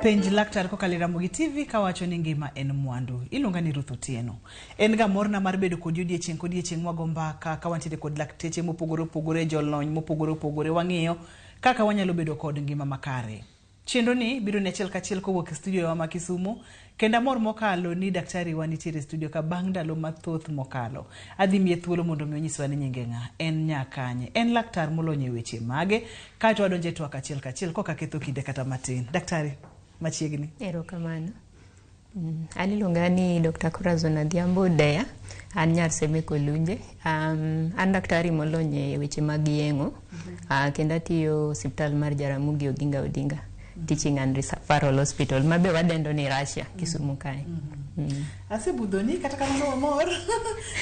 Penj laktar kokalo Ramogi TV kawacho ni ngima en mwandu. Iluonga ni Ruth Otieno. En ga morna mar bedo kod odiechieng' mwago mbaka ka wantiere kod lakteche mopogore opogore, jolony mopogore opogore, wang'iyo kaka wanyalo bedo kod ngima makare. Chenro ni biro ne achiel kachiel kowuok e studio wa Kisumu. Kenda mor mokalo ni daktari wa nitiere studio ka bang' ndalo mathoth mokalo. Adhi miye thuolo mondo mi onyiswa ni nyinge ng'a, en nyakanye, en laktar molony e weche mage, kae wadonje twak achiel kachiel koka ketho kinde kata matin. Daktari machiegni. Erokamano. An iluonga ni Dr. Corazon Adhiambo Deya, an nyar Seme Kolunje. An daktari molony e weche mag yeng'o, kendo atiyo osiptal mar Jaramogi Oginga Odinga Teaching and Referral Hospital mabe wadendo ni Russia Kisumu kae. Asebudhoni kata kamano mor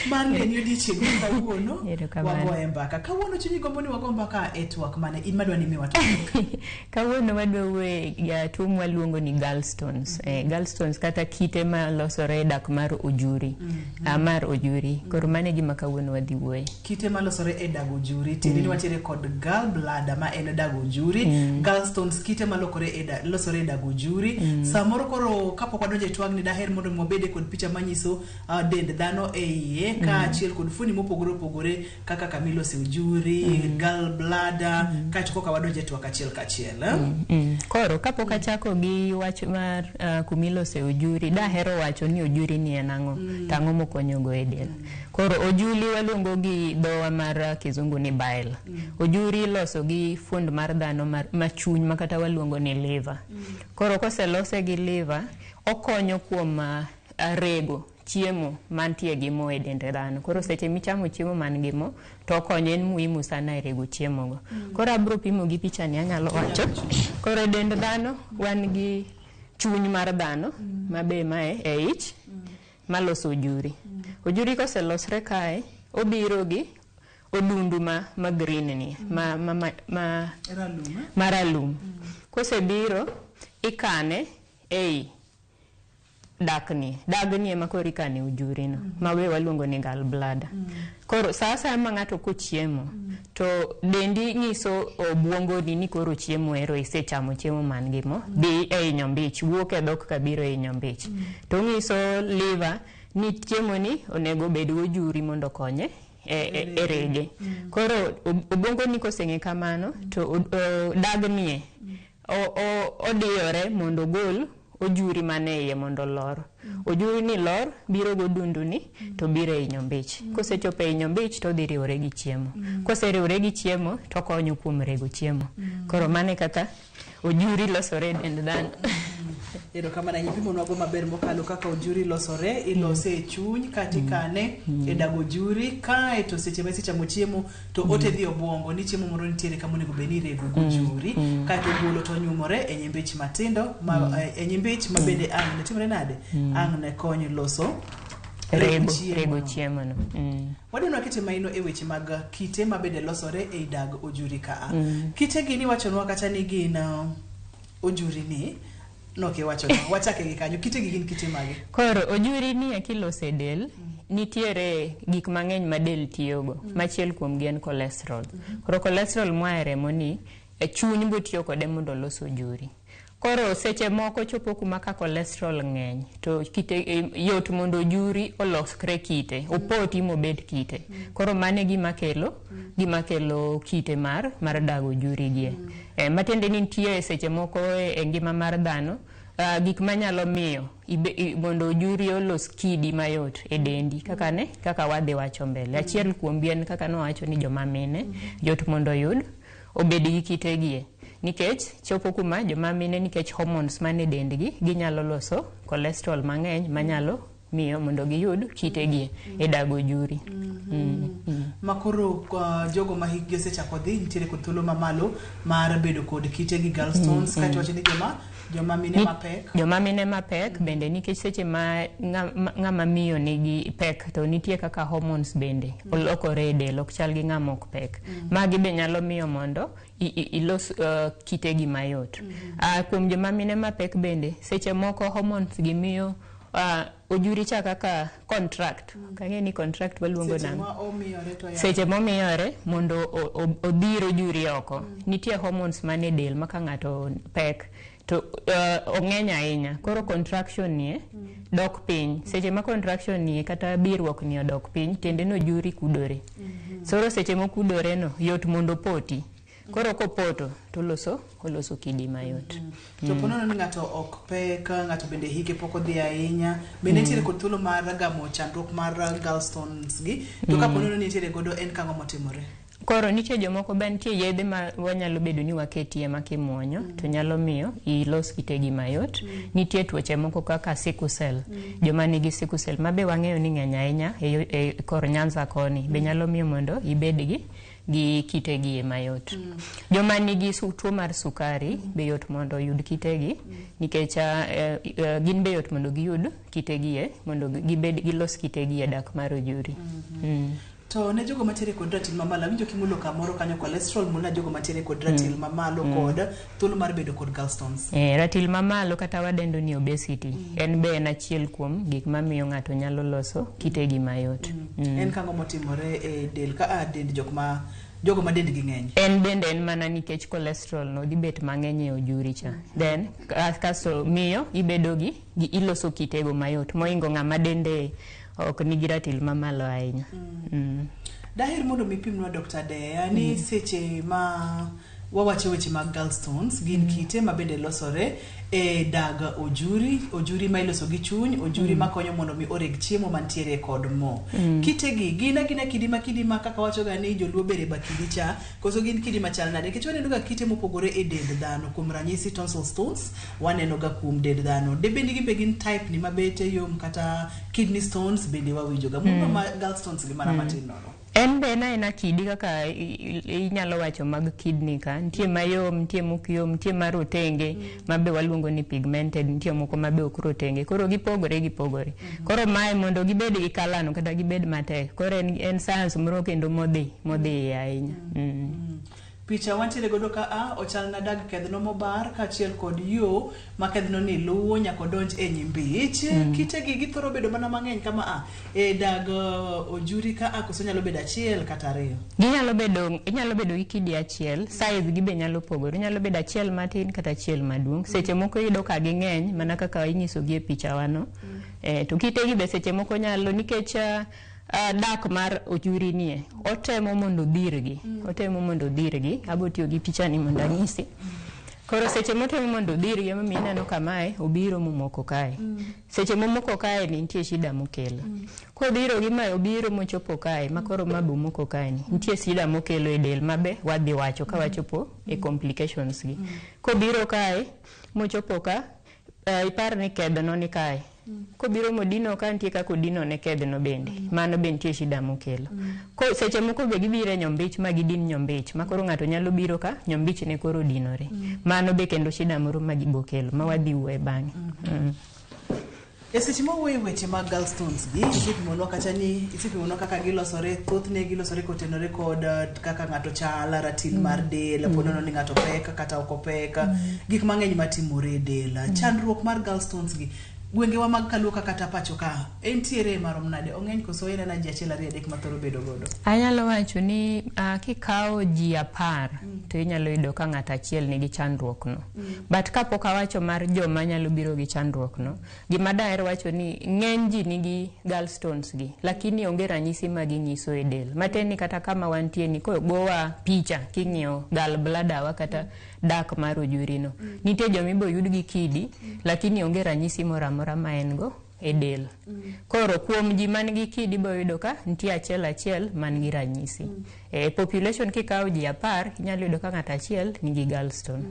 mar neni odiechieng' kawuono wagoye mbaka. Kawuono chunyi gombo ni wago mbaka e twak mane in madwa ni miwa twak. Kawuono wadwa we tuo mwaluongo ni gallstones. Gallstones kata kite ma losore dak mar ojuri. Mar ojuri. Koro mane gima kawuono wadhi wuoye. Kite ma losore e dag ojuri. Tini watiere kod gallbladder ma en dag ojuri. Gallstones kite ma losore e dag ojuri. Samoro koro kapok wadonje twak ni daher mondo mwabede kod picha manyiso dend dhano e iye ka achiel kod fuoni mopogore opogore kaka kamilose ojuri, gallbladder, kacho koka wadonje twak achiel kachiel. Koro kapok achako gi wach mar kumilose ojuri, dahero wacho ni ojuri ni en ang'o, tang'o mokonyogo e del. Koro ojuri waluongo gi dhowa mar kizungu ni bile. Ojuri loso gi fuond mar dhano ma chuny makata waluongo ni liver. Koro koselose gi liver, okonyo kuom rego chiemo mantie gi mo e dend dhano. Koro seche michamo chiemo man gi mo to okonyo, en muhimu sana e rego chiemo go. Koro abro pimo gi picha ni anyalo wacho. Koro e dend dhano wan gi chuny mar dhano mabe mae e ich maloso ojuri. Ojuri koselosre kae obiro gi odundu ma green ni maralum. Kosebiro ikane ei dagni ema koro ikane ojuri no mawe waluongo ni gallbladder. Koro sasa ma ng'ato kochiemo to dendi nyiso obwongo ni koro chiemo ero isechamo chiemo man gi mo dhi e nyombich, wuok e dhok kabiro e nyombich. To nyiso liver ni chiemo ni onego bed ojuri mondo konye e rege. Koro obwongo ni koseng'e kamano to dagnie odiyore mondo gol ojuri mane iye mondo lor. Ojuri ni lor biro godundu ni to biro e nyombich. Kosechopo e nyombich to dhi riwore gi chiemo. Koseriwore gi chiemo to konyo kuom rego chiemo. Koro mane kaka ojuri losore dend dhano. Erokamano nyipimo nwago maber mokalo kaka ojuri losore, ilose e chuny katikane e dag ojuri kae to seche ma isechamo chiemo to ote dhi obwongo ni chiemo moro nitiere kama onego bed ni rego ojuri kae to golo to nyumore e nyimbich matindo e nyimbich ma bende ang' ne timore nade ang' ne konyo loso rego chiemo no. Wadwa kite maino e weche mag kite ma bende losore e dag ojuri ka. Kite gini wachonwa kata ni gin ojuri ni no ke wacho wachake gi kanyo kite gi gin kite mage. Koro ojuri ni kilose del nitiere gik mang'eny ma del tiyogo. Machiel kuom gi en cholesterol. Koro cholesterol moa e remo ni e chuny bo tiyo kode mondo los ojuri. Koro seche moko chopo kuma ka cholesterol ng'eny to kite yot mondo ojuri olosre kite, opoti mobed kite. Koro mane gima kelo kite mar dago ojuri gie. Matende ni nitie seche moko e ngima mar dhano gik manyalo miyo mondo ojuri olos kidi mayot e dendi kaka wadhi wacho mbele. Achiel kuom bien kaka nowacho ni joma mine yot mondo yud obed gi kite gie. Nikech chopo kuma joma mine nikech hormones mane dendgi ginyalo loso cholesterol mang'eny manyalo miyo mondo giyud kitegi e dag ojuri. Makoro jogo ma higgi osechako dhi nitiere kod thuolo mamalo mar bedo kod kitegi gallstones kata wacho ni joma mine mapek bende nikech seche ma ng'ama miyo nigi pek to nitie kaka hormones bende olokore e del, ok chal gi ng'ama ok pek. Magi be nyalo miyo mondo ilos kitegi mayot. Kuom joma mine mapek bende seche moko hormones gi miyo ojuri cha kaka contract. Kang'e ni contract waluongo nang'o? Seche momiyore mondo odhiro ojuri oko. Nitie hormones mane del maka ng'ato pek to ong'eny ahinya. Koro contraction nie dok piny. Seche ma contraction nie kata birruok ni odok piny, tiende no juri kudore. Soro seche mokudore no yot mondo poti. Koro kopoto to oloso kidi mayot. To ponono ni ng'ato ok pek, ng'ato bende hike pok odhi ahinya, bende nitiere kod thuolo mar gamo chandruok mar gallstones gi, to ka ponono nitiere godo en kang'o motimore? Koro nitie jomoko be nitie yedhe ma wanyalo bedo ni waketie ma kimuonyo to nyalo miyo ilos kitegi mayot. Nitie tuoche moko kaka sickle cell. Joma nigi sickle cell mabe wang'eyo ni ng'eny ahinya e kor Nyanza koni be nyalo miyo mondo ibed gi kitegi mayot. Joma nigi tuo mar sukari be yot mondo yud kitegi nikech gin be yot mondo giyud kitegi mondo gilos kitegi dak mar ojuri. To ne jogo matiere kod ratil mamalo, winjo kimulo kamoro kanyo cholesterol mula jogo matiere kod ratil mamalo kod thuolo mar bedo kod gallstones. Ratil mamalo kata wadendo ni obesity en be en achiel kuom gik mamiyo ng'ato nyalo loso kitegi mayot. En kang'o motimore e del ka dend jogo ma dendgi ng'eny? En bende en mana nikech cholesterol no dhi bet mang'eny e ojuri cha. Then kaso miyo ibedo gi iloso kitego mayot moingo ng'ama dende ok nigi ratil mamalo ahinya. Daher mondo mipimnwa Dr. Dea ni seche ma wawacho weche mag gallstones gin kite ma bende losore e dag ojuri ma iloso gi chuny, ojuri ma konyo mondo mi oreg chiemo mantiere kod mo. Kitegi gina kidi ma kaka wacho ga ni joluo bere bakidi cha, koso gin kidi machal nade? Nikech waneno ga kite mopogore e dend dhano, kuom ranyisi tonsil stones waneno ga kuom dend dhano. De bende gin type ni mabete yom kata kidney stones bende wawinjo ga. Mundo ma gallstones gi mana matin nono. En be na kidi kaka inyalo wacho mag kidney ka, nitie mayom, nitie mokyom, nitie marotenge, mabe waluongo ni pigmented, nitie moko mabe ok rotenge. Koro gipogore. Koro mae mondo gibed gi kalano kata gibed matek. Koro en science moro kendo modhi ahinya. Picha wantiere godo ka ochal na dag kedhno mobar ka achiel kod yo ma kedhno ni luwo nyako donj e nyimbich. Kitegi githoro bedo mana mang'eny kama e dag ojuri ka koso nyalo bedo achiel kata ariyo? Inyalo bedo gi kidi achiel, size gi be nyalo pogore, nyalo bedo achiel matin kata achiel maduong'. Seche moko yudo ka ging'eny mana kaka inyiso gi e picha wano. To kitegi be seche moko nyalo nikech dak mar ojuri nie otemo mondo dhirgi abotiyo gi picha ni mondo anyisi. Koro seche motemo mondo dhirgi ema mineno kamae obiro momoko kae. Seche momoko kae ni nitie shida mokelo. Kodhiro gi mae obiro mochopo kae makoro mabu moko kae ni nitie shida mokelo e del mabe wadhi wacho ka wachopo e complications gi. Kobiro kae mochopo ka ipar ni kedhno ni kae. Kobiro modino ka nitie kaka odino ne kedhno bende mano be nitie shida mokelo. Ko seche moko be gibiro e nyombich ma gidin nyombich makoro ng'ato nyalo biro ka nyombich ne koro dinore. Mano be kendo shida moro ma gibokelo ma wadhi wuoye bang'e. Seche mawuoye weche mag gallstones gi isipimono kata ni isipimono kaka gilosore, thothne gilosore kotenore kod kaka ng'ato chala, ratil mar del, ponono ni ng'ato pek kata ok opek, gik mang'eny matimore e del. Chandruok mar gallstones gi gwengewa mag Kaluoka kata pacho ka entiere marom nade? Ong'eny koso en na ji achiel ariyo adek ma thoro bedo godo? Anyalo wacho ni kikawo ji 10 to inyalo yudo ka ng'ato achiel nigi chandruok no. But kapok awacho mar joma nyalo biro gi chandruok no, gima daher wacho ni ng'eny ji nigi gallstones gi lakini onge ranyisi ma ginyiso e del. Mateni kata kama wantie ni gowa picha king'iyo gallbladder wa kata dak mar ojuri no. Nitie jomibo yud gi kidi lakini onge ranyisi moro amora ma en go e del. Koro kuom ji man gi kidi bo yudo ka nitie achiel man gi ranyisi. Population kikawo ji 10 inyalo yudo ka ng'ato achiel nigi gallstone.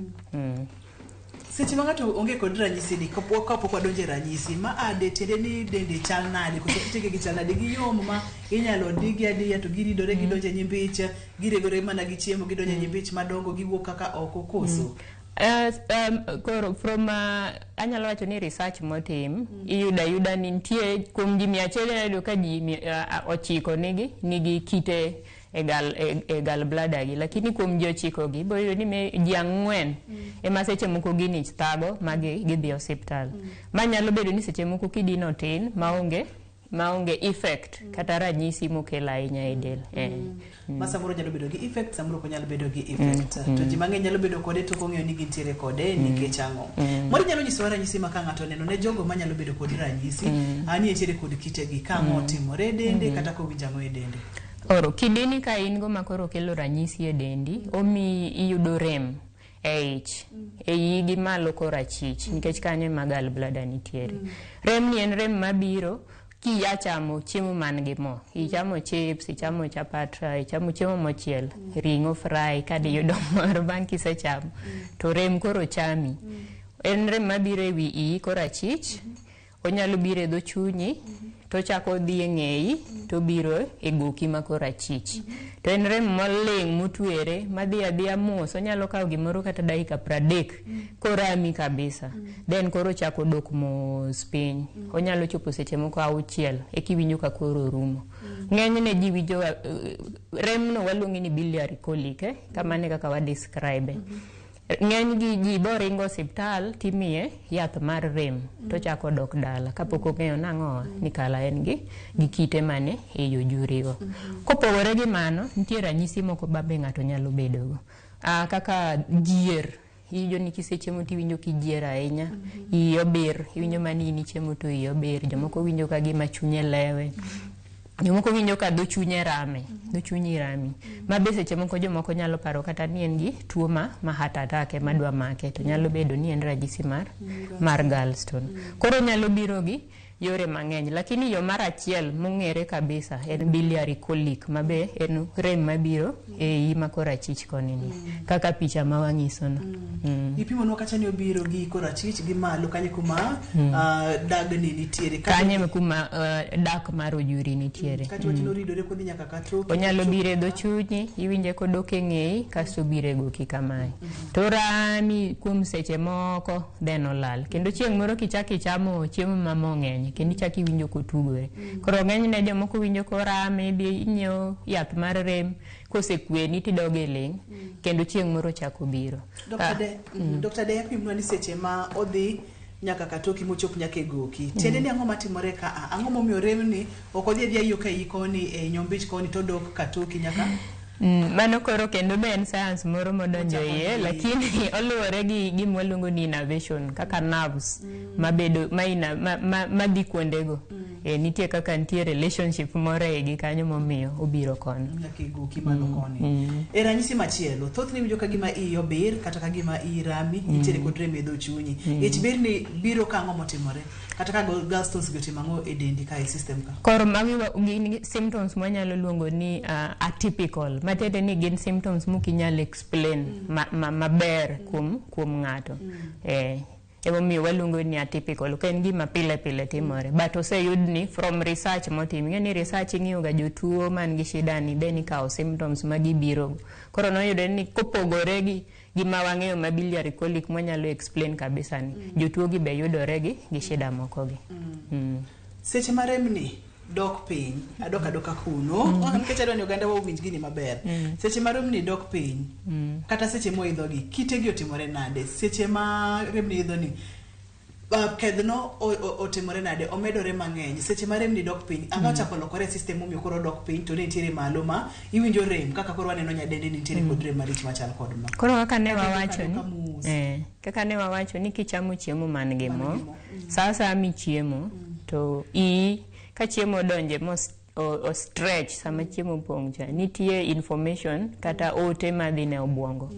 Seche ma ng'ato onge kod ranyisi ni kapok wadonje ranyisi ma tiende ni dende chal nade koso kitege gi chal nade gi yom ma inyalo digi adiya to giridore gidonje nyimbich, giregore mana gi chiemo gidonje nyimbich madongo giwuok kaka oko koso? Koro from anyalo wacho ni research motim iyuda ni nitie kuom ji 100 yudo ka ji 9 nigi kite e gallbladder gi, lakini kuom ji 9 gi bo yudo ni ji 4 ema seche moko gini thago ma gidhi hospital. Manyalo bedo ni seche moko kidino tin maonge maonge effect kata ranyisi mokelo ahinya e del. Ma samoro nyalo bedo gi effect, samoro ko nyalo bedo gi effect. To ji mang'eny nyalo bedo kode to kong'eyo ni gintiere kode nikech ang'o. Moro nyalo nyiso ranyisi ma ka ng'ato neno ne jogo manyalo bedo kod ranyisi, ani entiere kod kitegi ka otimore dende kata kowinjo ang'o e dende. Oro kidini ka in go makoro kelo ranyisi e dendi, omi iyudo rem e ich, e igi malo korachich, nikech kanyo ema gallbladder nitiere. Rem ni en rem mabiro kiya chamo chiemo man gi mo. Ichamo chips, ichamo chapat, ichamo chiemo mochiel, ring'o fry kadi yudo moro bang' kisechamo. To rem koro chami. En rem mabiro e wi iyi korachich, onyalo biro e dho chunyi, to chako dhi e ng'eyi, to biro e goki ma korachich. To en rem moling motwere, madhi adhiya mos, onyalo kawo gimoro kata dakika 30, korami kabisa. Then koro chako dok mos piny. Onyalo chopo seche moko 6 e kiwinjo ka koro rumo. Ng'enyne ji winjo rem no waluonge ni biliary colic, kamane kaka wa describe. Ng'eny gi ji boringo osiptal timiye yath mar rem to chako dok dala kapok ong'eyo nang'o ni kala en gi kite mane e yojurigo. Kopogore gi mano, nitie ranyisi moko babe ng'ato nyalo bedogo. Kaka jier, iwinjo ni kisechiemo tiwinjo kijier ahinya, iyi obir, iwinjo mani in ichiemo to iyi obir, jomoko winjo ka gima chunye lewe. Jomoko winjo ka dho chunye rame, dho chunyi rami. Ma be seche moko jomoko nyalo paro kata ni en gi tuo ma heart attack madwa make, to nyalo bedo ni en ranyisi mar gallstone. Koro nyalo biro gi yore mang'eny, lakini yo mar achiel mong'ere kabisa en biliary colic, mabe en rem mabiro e iyi ma korachich koni, kaka picha ma wanyiso no. Ipimo no kacha ni obiro gi korachich gi malo kanye kuma dagni nitiere, kanye kuma dak mar ojuri nitiere. Kati wachino ridore kodi nyaka katoki. Onyalo biro e dho chunyi, iwinje kodok e ng'eyi, kasto biro e goki kamae. To rami kuom seche moko, then olal. Kendo chieng' moro kichako ichamo chiemo mamong'eny, kendo ichako iwinjo kotugore. Koro ng'enyne jomoko winjo korame, idhi inyiewo yath mar rem, kosekweni tidoge ling', kendo chieng' moro chako biro. Dr. De pimnwa ni seche ma odhi nyaka katoki mochop nyaka e goki. Tiende ni ang'o matimore ka? Ang'o momiyo rem ni ok odhi adhiya yo ka iyi koni e nyombich koni to dok katoki nyaka? Mano koro kendo be en science moro modonjo iye, lakini oluwore gi gima waluongo ni innervation, kaka nerves mabedo madhi kuondego. Nitie kaka nitie relationship moro e gi kanyo momiyo obiro kono. Nyaka goki malo koni. E ranyisi machielo, thothne winjo ka gima iyi obir kata ka gima iyi rami, nitiere kod rem e dho chunyi. Ich ber ni biro ka ang'o motimore, kata ka gallstones gotimo ang'o e dendi ka e system ka. Koro magi gin symptoms mwanyalo luongo ni atypical. Matende ni gin symptoms mukinyal explain maber kuom ng'ato. Emomiyo waluongo ni atypical, ka en gima pile pile timore. But oseyud ni from research motim, ng'eni research ing'iyo ga jotuo man gi shida ni then ikawo symptoms magibiro. Koro noyudo ni kopogore gi gima wang'eyo ma biliary colic mwanyalo explain kabisa ni, jotuo gi be yudore gi shida moko gi. Seche ma rem ni dok piny, adoka kuno, nikech adwa ni oganda wa winj gini maber. Seche ma rem ni dok piny, kata seche moidho gi, kitegi otimore nade? Seche ma rem ni idho ni, kedhno otimore nade, omedore mang'eny. Seche ma rem ni dok piny, ang'o chako lokore system momiyo koro dok piny, to ne nitiere malo ma iwinjo rem, kaka koro waneno nyadende ni nitiere kod rem marich machal kod ma. Koro kaka ne wawacho ni kichamo chiemo man gi mo, sasa mi chiemo, to ka chiemo donje o stretch sama chiemo pong' cha, nitie information kata ote madhi ne obwongo.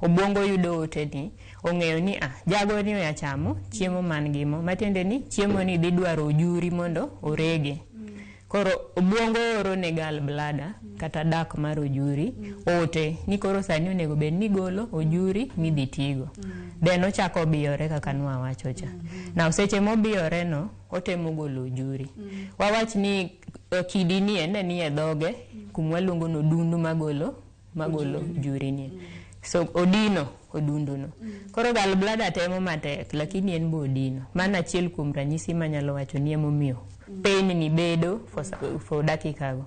Obwongo yudo ote ni, ong'eyo ni jago ni oya chamo chiemo man gi mo, matiende ni chiemo ni dhi dwaro ojuri mondo orege. Koro obwongo oro ne gallbladder kata dak mar ojuri ote ni koro sani onego bed ni golo ojuri midhi tigo. Then ochako biyore kaka nwawacho cha. Na seche mobiyore no, otemo golo ojuri. Wawach ni kidini ni e dhoge, kumwaluongo no dundu magolo ojuri ni. So odundu no. Koro gallbladder temo matek, lakini en bo odino. Mana achiel kuom ranyisi manyalo wacho ni emomiyo pain ni bedo for dakika go.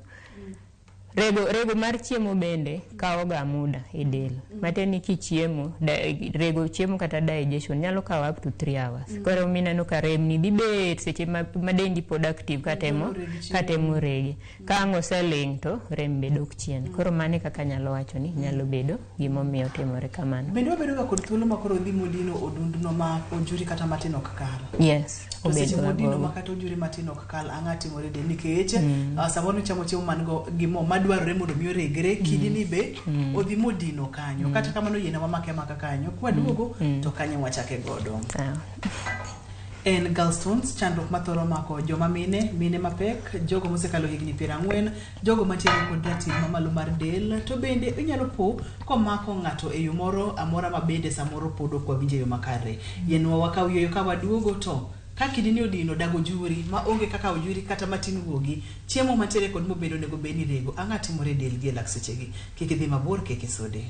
Rego mar chiemo bende kawo ga muda e del. Mateni kichiemo, rego chiemo kata digestion nyalo kawo up to 3 hours. Koro mineno ka rem ni dibet seche ma dendi productive katemo rege. Ka ang' oseling to rem be dok chien. Koro mane kaka nyalo wacho ni nyalo bedo gimomiyo timore kamano. Bende wabedo ga kod thuolo ma koro dhi modino odundno ma onjuri kata matin ok kal. Yes. Seche modino ma kata onjuri matin ok kal ang'a timore de nikech samoro chamo chiemo man go gimo madwarore mondo mi oregre kidini be odhi modino kanyo kata kamano yena mamake maka kanyo kwaduogo to kanyo wachake godo. En gallstones chandruok mathoro mako joma mine mapek, jogo mosekalo higni 40, jogo mantiere kod ratil mamalo mar del, to bende inyalo po komako ng'ato e yo moro amora mabende samoro podo kwa winje yo makare. Yenwa wakaw yo ka waduogo to ka kidini odino dago juri ma onge kaka ojuri kata matin wuogi chiemo mantiere kod mobedo nego beni rego ang'a timore del gi laksechegi kik idhi mabor kik isode.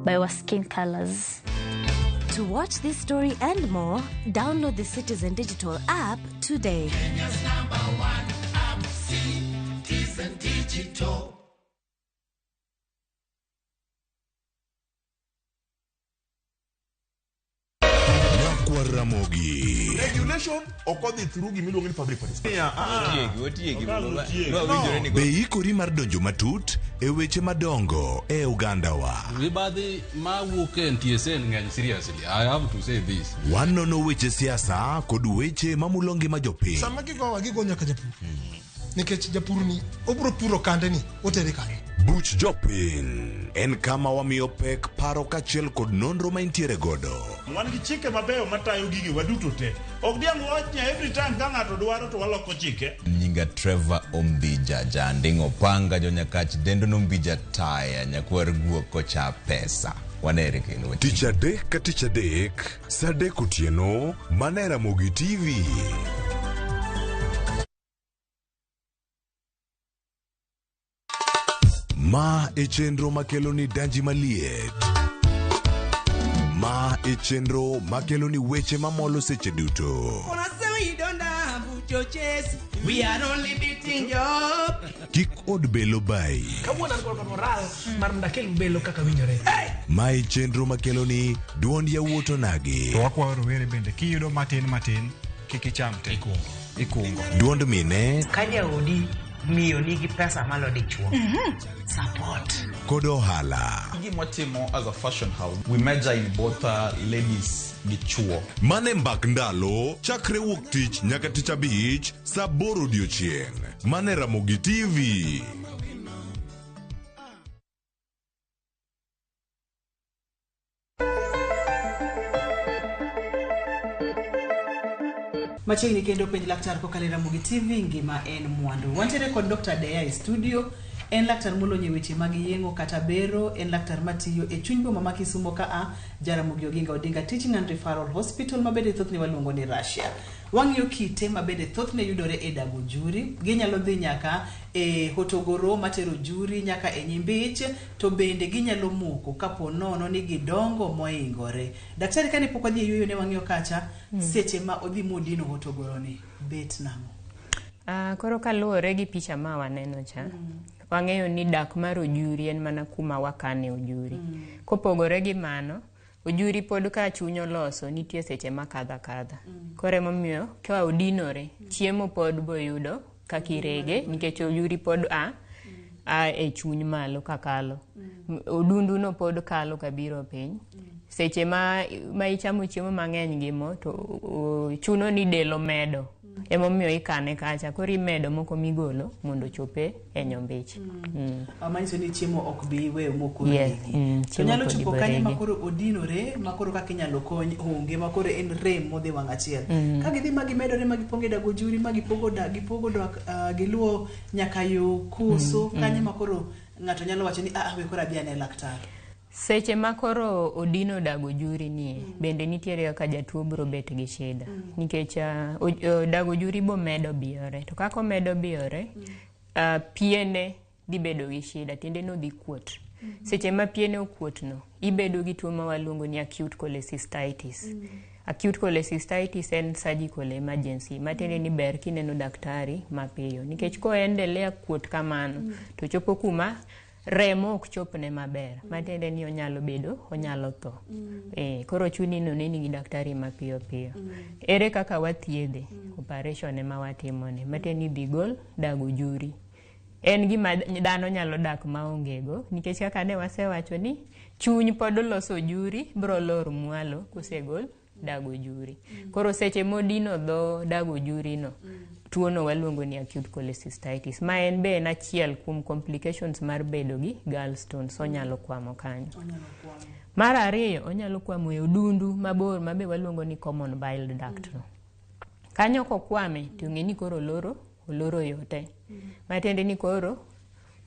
By our skin colors. To watch this story and more, download the Citizen Digital app today. Kenya's #1 app, Citizen Digital. Ramogi. Regulation okodhi through gimiluongo ni public participation. Be ikori mar donjo matut e weche madongo e Uganda wa. Mibadhi ma wuok e NTSA ng'eny seriously. I have to say this. Wanono weche siasa kod weche mamulo ngima jopiny. Sama gigo nyaka japur. Nikech japur ni obro puro kande ni otere kare. Buch jopiny en kama wamiyo pek paro kachiel kod nonro ma intiere godo. Wan gi chike mabeyo matayo gigi waduto te. Ok diang' wachnya every time ka ng'ato dwaro to waloko chike. Nyinga Trevor Ombija jandingo panga jonyakach dendo nombija taya nyakwar guoko cha pesa. Wanere kendo. Tich adek ka tich adek, sa adek otieno, mana Ramogi TV. Ma e chenro makelo ni danji maliet. Ma e chenro makelo ni weche mamolo seche duto. We are only beating job. Kik od belo bai. Kawuono an kod moral mar ndakel belo kaka winjore. Ma e chenro makelo ni duond yawuoto nagi. To wakwayo rowere bende kiyudo matin kik icham te. Ikungo. Duond mine. Kaja odi miyo nigi pesa malo dichuo. Support. Kod ohala. Gimotimo as a fashion house, we measure in both ladies gi chuo. Mane mbak ndalo, chakre wuok tich nyaka tich abich, sa 8 odiochieng'. Mane Ramogi TV. Machiegni kendo penj laktar kokalo Ramogi TV ngima en mwandu. Wantiere kod Dr. Deya e studio. En laktar molonye weche mag yengo kata bero, en laktar matiyo e chuny boma ma Kisumo ka Jaramogi Oginga Odinga Teaching and Referral Hospital mabede thothne waluongo ni Russia. Wang'iyo kite mabede thothne yudore e Dago Juri, ginyalo dhi nyaka e Hotogoro matero juri nyaka e Nyimbich, to bende ginyalo moko kapo nono ni gidongo moingore. Daktari kane pok wadhi yuyo ne wang'iyo kacha seche ma odhi modino Hotogoro ni bet namo. Koro kaluwore gi picha ma waneno cha, wang'eyo ni dak mar ojuri en mana kuma wakane ojuri. Kopogore gi mano, ojuri pod ka chuny oloso nitie seche ma kadha. Koro emomiyo ka odinore, chiemo pod boyudo kakirege nikech ojuri pod e chuny malo kakalo. Odundu no pod kalo kabiro piny. Seche ma ichamo chiemo mang'eny gi mo to chuno ni delo medo. Emomiyo ikane kacha koro imedo moko migolo mondo chope e Nyombich. Amanyiso ni chiemo ok bi weyo moko regi. To nyalo chopo kanye makoro odinore makoro kaka inyalo kony onge makoro en rem modhi wang' achiel. Ka gidhi magimedore magiponge Dago Juri magipogo giluo nyaka yo Kuso kanye makoro ng'ato nyalo wacho ni we koro adhi ane laktar. Seche makoro odino dago juri nie, bende nitiere kaka jatuo biro bet gi shida. Nikech dago juri bo medo biyore. To kako medo biyore, piene di bedo gi shida, tiende no dhi kuot. Seche ma piene okuot no, ibedo gi tuo ma waluongo ni acute cholecystitis. Acute cholecystitis en surgical emergency, matiende ni ber kineno daktari mapiyo. Nikech ko endelea kuot kamano, to chopo kuma remo ok chopne maber, matiende ni onyalo tho. Koro chuni noneni gi daktari mapiyo piyo. Ere kaka wathiedhe? Operation ema watimone, matiende ni dhi gol dago juri. En gima dhano nyalo dak maongego, nikech kaka ne wasewacho ni chuny pod loso juri, bro lor mwalo kosegol dago juri. Koro seche modino dho dago juri no, tuo no waluongo ni acute cholecystitis. Ma en be en achiel kuom complications mar bedo gi gallstones, onyalo kwamo kanyo. Mar ariyo, onyalo kwamo e odundu mabor mabe waluongo ni common bile duct no. Kanyo kokwame, tiong'e ni koro oloro yote. Matiende ni koro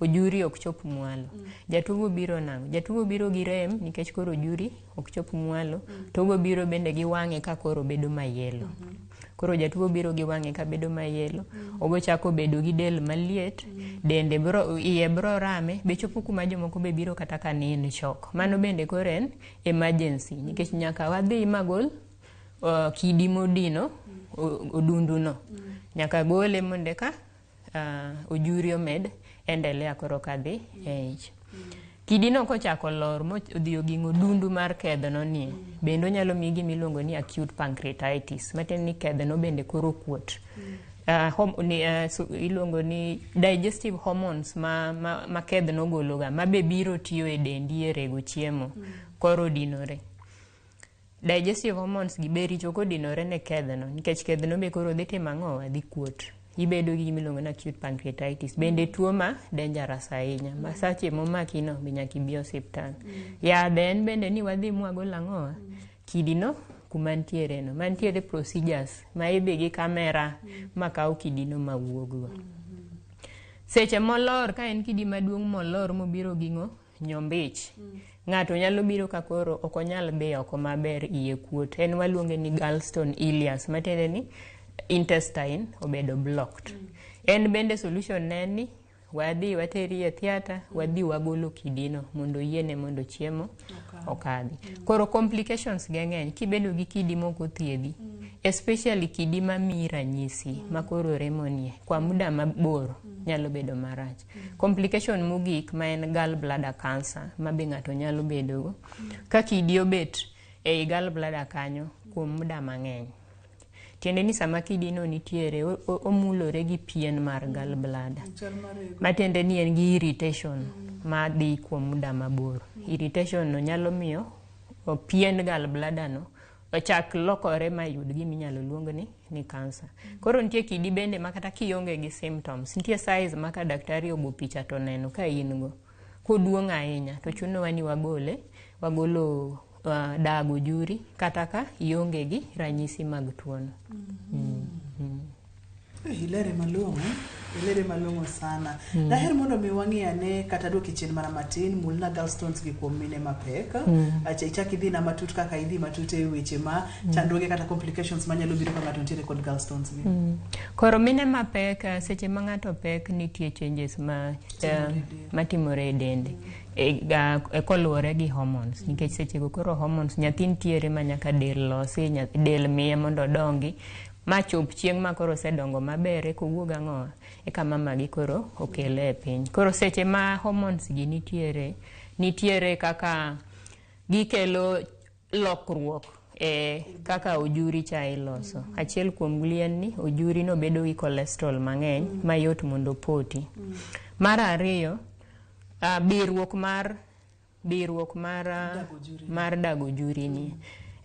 ojuri ok chop mwalo. Jatuo biro nango. Jatuo biro gi rem nikech koro ojuri ok chop mwalo. To biro bende gi wang'e ka koro bedo mayelo. Koro jatuo biro gi wang'e ka bedo mayelo. Obo chako bedo gi del maliet. Dende iye bro rame. Be chopo kuma jomoko be biro kata ka nin shock. Mano bende koro en emergency. Nikech nyaka wadhi magol kidi modino odundu no. Nyaka gole monde ka ojuri omed endelea koro kadhi ich. Kidino kochako lor modhi oging'o dundu mar kedhno nie, bende onyalo miyi gima iluongo ni acute pancreatitis, matiende ni kedhno bende koro kuot. Iluongo ni digestive hormones ma kedhno gologa, ma be biro tiyo e dendi e rego chiemo, koro dinore. Digestive hormones gi be richo kodinore ne kedhno, nikech kedhno be koro dhi timo ang'o? Dhi kuot. Ibedo gi gima iluongo ni acute pancreatitis. Bende tuo ma dangerous ahinya. Ma sache momaki no be nyaka ibi osiptal. Yadhe en bende ni wadhi mwagol ang'o? Kidino kuma ntiere no. Mantiere procedures ma ibi gi kamera makaw kidino mawuoggo. Seche molor, ka en kidi maduong' molor mobiro ging'o nyombich, ng'ato nyalo biro ka koro ok onyal dhi oko maber, iye kuot. En waluonge ni gallstone ileus, matiende ni intestine obedo blocked. En bende solution neni wadhi wateri e theater, wadhi wagolo kidino mondo yiene mondo chiemo okadhi. Koro complications geng'eny kibedo gi kidi moko thiedhi, especially kidi mamiyi ranyisi makoro remonie kwa muda mabor nyalo bedo marach. Complication mogik ma en gallbladder cancer ma be ng'ato nyalo bedo ka kidi obet ei gallbladder kanyo kuom muda mang'eny. Tiende ni sama kidino nitiere omulore gi pien mar gallbladder. Matiende ni en gi irritation ma dhi kuom muda mabor. Irritation no nyalo miyo pien gallbladder no ochak lokore mayud gima inyalo luong ni cancer. Koro nitie kidi bende makata kionge gi symptoms, nitie size maka daktari obo picha to neno ka in go. Koduong' ahinya to chunowa ni wagolo dago juri kata ka ionge gi ranyisi mag tuono. Hilere malong'o sana. Daher mondo mi wang'iyane kata duoki chien mana matin mulna gallstones gi kuom mine mapek. Ichak idhi na matut kaka idhi matut e weche ma chandruoge kata complications manyalo biro ka ng'ato nitiere kod gallstones gi. Koro mine mapek, seche ma ng'ato pek nitie changes matimore e dende. Koluwore gi hormones, nikech seche go koro hormones nyathi nitiere ma nyaka del losi, del miye mondo dongi ma chop chieng' ma koro sedongo maber kowuog ang'o eka mama gi koro okele e piny. Koro seche ma hormones gi nitiere kaka gikelo lokruok kaka ojuri cha iloso. Achiel kuom lien ni ojuri no bedo gi cholesterol mang'eny mayot mondo poti. Mar ariyo, birruok mar dago juri ni.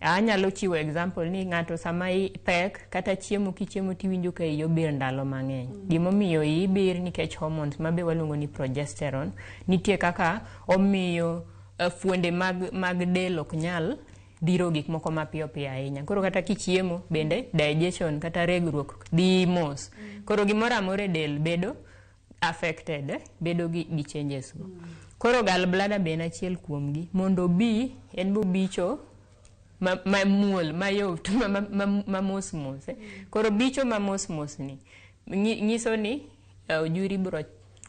Anyalo chiwo example ni ng'ato sama pek kata chiemo kichiemo tiwinjo ka iyo bir ndalo mang'eny. Gimomiyo iyi bir nikech hormones mabe waluongo ni progesterone nitie kaka omiyo fuonde mag del ok nyal dhiro gik moko mapiyo piyo ahinya. Koro kata kichiemo bende digestion kata regruok dhi mos. Koro gimoro amora del bedo affected, bedo gi changes go. Koro gallbladder be en achiel kuomgi. Mondo bi, en bo bicho mamuol, mayot, mamos. Koro bicho mamos ni. Nyiso ni ojuri bro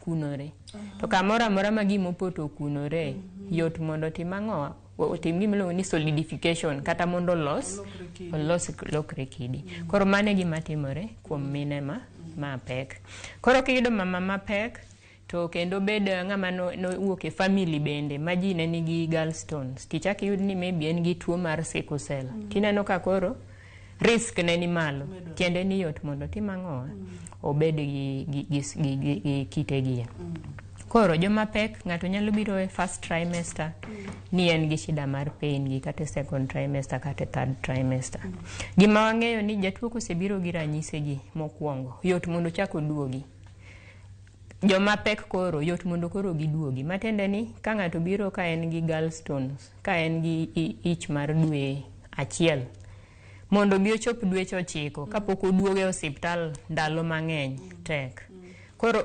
kunore. To kamora mora ma gimopoto kunore, yot mondo timang'owa. Otim gimiluongo ni solidification kata mondo lokre kidi. Koro mane gima timore kuom mine ma pek. Koro kiyudo mama ma pek to kendo bed ng'ama no wuok e family bende ma ji ne nigi gallstones. Tichak yud ni maybe en gi tuo mar sickle cell. Tineno ka koro risk ne ni malo. Tiende ni yot mondo timang'owa obed gi kitegi. Koro joma pek ng'ato nyalo biro e first trimester ni en gi shida mar pain gi kata second trimester kata third trimester. Gima wang'eyo ni jatuo kosebiro gi ranyisi gi mokwongo yot mondo chako duogi. Joma pek koro yot mondo koro giduogi. Matende ni ka ng'ato biro ka en gi gallstones, ka en gi ich mar dwe achiel, mondo bi ochop dweche 9 kapok oduoge osiptal ndalo mang'eny tek. Koro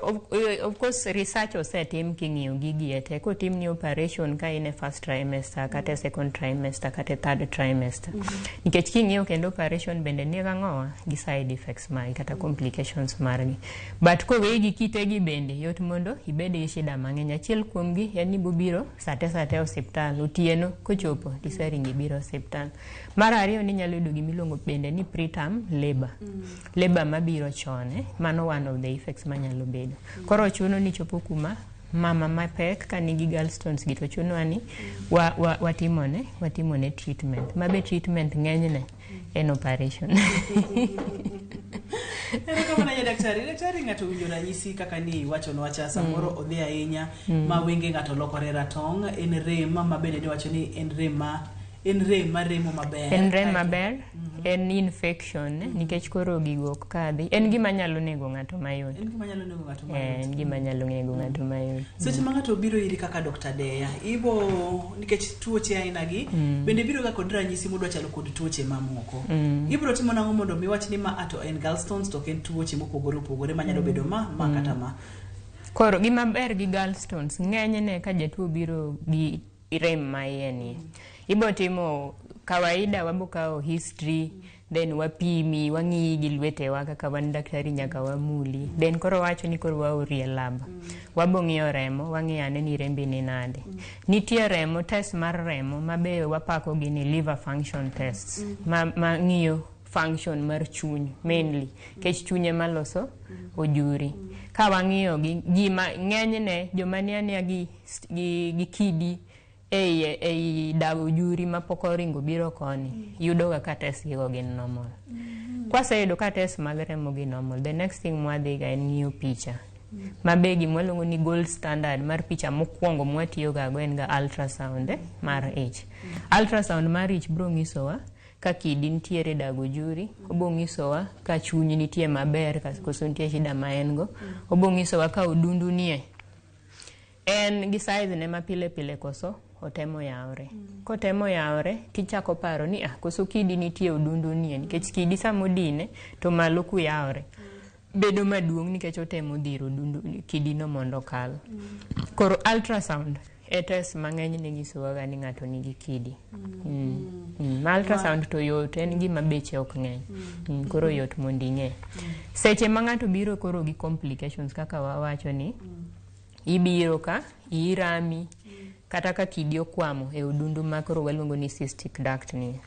of course research osetim king'iyo gigi ete kotim ni operation ka in e first trimester kata second trimester kata third trimester. Nikech king'iyo kendo operation bende ni gang'owa gi side effects magi kata complications margi. But kowe gi kitegi bende yot mondo ibed gi shida mang'eny. Achiel kuomgi en ni bobiro sate osiptal otieno kochopo tiseringi biro osiptal. Mar ariyo ni nyalo yudo gimiluongo bende ni preterm labor. Labor mabiro chone, mano one of the effects manyalo bedo. Koro chuno ni chopo kuma mama mapek ka nigi gallstones gi to chuno ani watimone treatment. Mabe treatment ng'enyne en operation. Ere kama na daktari ng'ato winjo ranyisi kaka ni wacho no wacha samoro odhi ahinya ma wenge ng'ato lokore ratong, en rem ma bende wacho ni en rem maremo maber. En rem maber, en infection, nikech koro gigo kadhi. En gima nyalo nego ng'ato mayot. En gima nyalo nego ng'ato mayot. Seche ma ng'ato biro iri kaka Dr. Deya, ibo nikech tuoche aina gi bende biro ga kod ranyisi modwa chalo kod tuoche mamoko. Ibro timo nang'o mondo miwach ni ma ato en gallstones to ken tuoche mopogore manyalo bedo ma kata ma. Koro gima ber gi gallstones ng'enyne ka jatuo biro gi rem maiye. Ibo timo kawaida wabokao history, then wapimi, wang'i gi lwetewa kaka wan daktari nyaka wamuli. Then koro wacho ni koro waorie lab. Wabong'iyo remo, wang'i ane ni rembi ni nade. Nitie remo, test mar remo, mabe wapako gi ni liver function tests. Ma ng'iyo function mar chuny, mainly. Kech chunye maloso ojuri. Ka wang'iyo gima ng'enyne joma niania gi kidi ei dago juri ma poko ringo biro koni yudo ka test gigo gin normal. Kwase yudo ka test mag remo gi normal, the next thing mwadhi ga en ng'iyo picha. Mabegi mwalongo ni gold standard mar picha mokwongo mwatiyo ga en ga ultrasound mar ich. Ultrasound mar ich bro ng'isowa ka kidi nitiere dago juri, obo ng'isowa ka chuny nitie maber koso nitie shida ma en go, obo ng'isowa ka odundu nie en gi size ne mapile koso otemo yaore. Kotemo yaore tichako paro ni koso kidi nitie odundu nie, nikech kidi samodine to malo ku yaore bedo maduong' nikech otemo dhiro odundu kidi no mondo kal. Koro ultrasound e test mang'eny ne nyisowa ni ng'ato nigi kidi. Ultrasound to yot, en gima beche ok ng'eny. Koro yot mondo ing'e. Seche ma ng'ato biro koro gi complications kaka wawacho ni ibiro ka irami kata ka kidi okwamo e odundu ma koro waluongo ni cystic duct ni.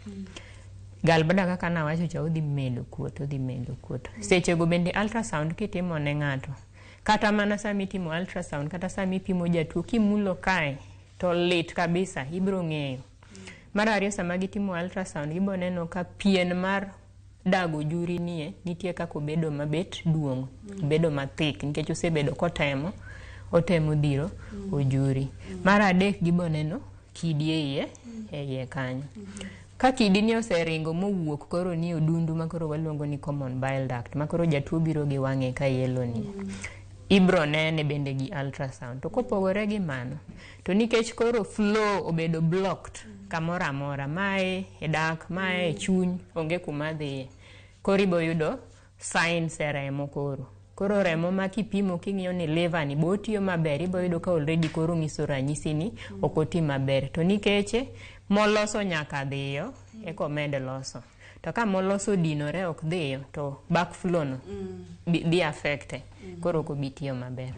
Gallbladder kaka nawacho cha odhi medo kuot. Seche go bende ultrasound kitimo ne ng'ato. Kata mana sami timo ultrasound kata sami pimo jatuo kimulo kae to lit kabisa ibro ng'eyo. Mar ariyo sama gitimo ultrasound gibo neno ka pien mar dago juri nie nitie kako bedo mabet duong', bedo mathik nikech osebedo otemo dhiro ojuri. Mar adek gibo neno kidi e iye kanyo. Ka kidi ni oseringo mowuok koro ni odundu ma koro waluongo ni common bile duct ma koro jatuo biro gi wang'e ka yelo ni. Ibro nene bende gi ultrasound. To kopogore gi mano, to nikech koro flow obedo blocked kamora amora, mae e dak, mae e chuny, onge kuma dhiye. Koro ibo yudo signs e remo koro. Koro remo ma kipimo king'iyo ni liver ni bo tiyo maber, ibo yudo ka already koro ng'iso ranyisi ni ok oti maber. To nikeche moloso nyaka dhiyo eko med loso. To ka moloso dinore ok dhiyo to backflow no bi affecte. Koro ko bitiyo maber.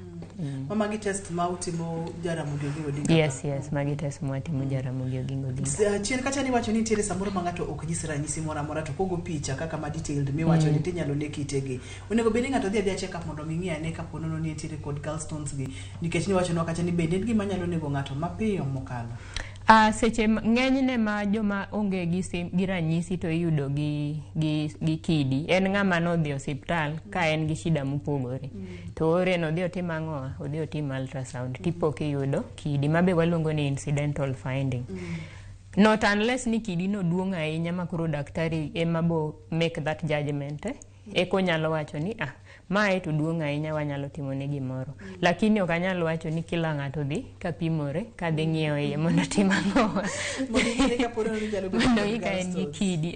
Magi test ma utimo Jaramogi Oginga Odinga. Yes, magi test ma utimo Jaramogi Oginga Odinga. Chien kacha ni wacho ni nitiere samoro ma ng'ato ok nyis ranyisi moro amora to kogo picha kaka ma detailed mi wacho ni tinyalo ne kitegi. Onego bed ni ng'ato dhi check up mondo mi ng'e ane ka ponono ni nitiere kod gallstones gi. Nikech ni wacho no kacha ni bende gima nyalo nego ng'ato mapiyo mokalo. Seche ng'enyne ma joma onge gi ranyisi to iyudo gi kidi. En ng'ama nodhi osiptal ka en gi shida mopogore. To ore no dhi otim ang'owa, odhi otim ultrasound. Tipo kiyudo kidi mabe waluongo ni incidental finding. Not unless ni kidi no duong' ahinya ma koro daktari ema bo make that judgment. Eko nyalo wacho ni mae to duong' ahinya wanyalo timo ne gimoro. Lakini ok anyalo wacho ni kila ng'ato dhi ka pimore ka dhi ng'iyo iye mondo tim ang'owa. Mondo ika en gi kidi.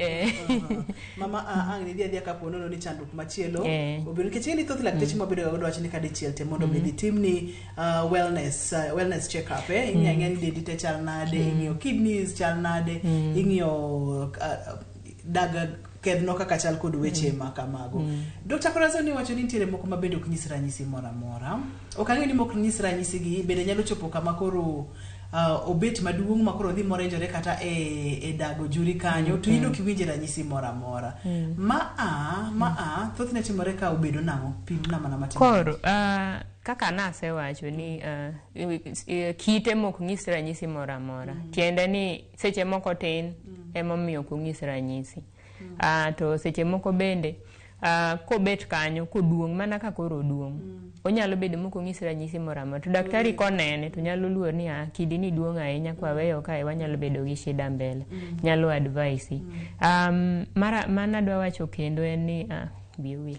Mama ang' ni dhi ka ponono ni chandruok machielo. Obiro nikech ni thoth lakteche mabedo godo wacho ni ka dichiel te mondo mi tim ni wellness check up. Ing'iyo ni dendi te chal nade, ing'iyo kidneys chal nade, ing'iyo daga kedno kaka chal kod weche ma kamago. Dr. Corazon ni wacho ni nitiere moko mabedo ok nyis ranyisi moro amora. Ok ang'e ni moko nyis ranyisi gi bende nyalo chopo kama koro obet maduong' ma koro dhi morenjore kata e dago juri kanyo to ino kiwinje ranyisi moro amora. Thoth ne timore ka obedo nang'o pim na mana matin. Koro kaka nasewacho ni kite mok nyis ranyisi moro amora. Tiende ni seche moko tin emomiyo ok nyis ranyisi. To seche moko bende kobet kanyo koduong' mana ka koro duong' onyalo bedo moko nyis ranyisi moro amora. To daktari konene to nyalo luor ni kidi ni duong' ahinya kwa weyo kae wanyalo bedo gi shida mbele. Nyalo advise. Mana dwa wacho kendo en ni be will.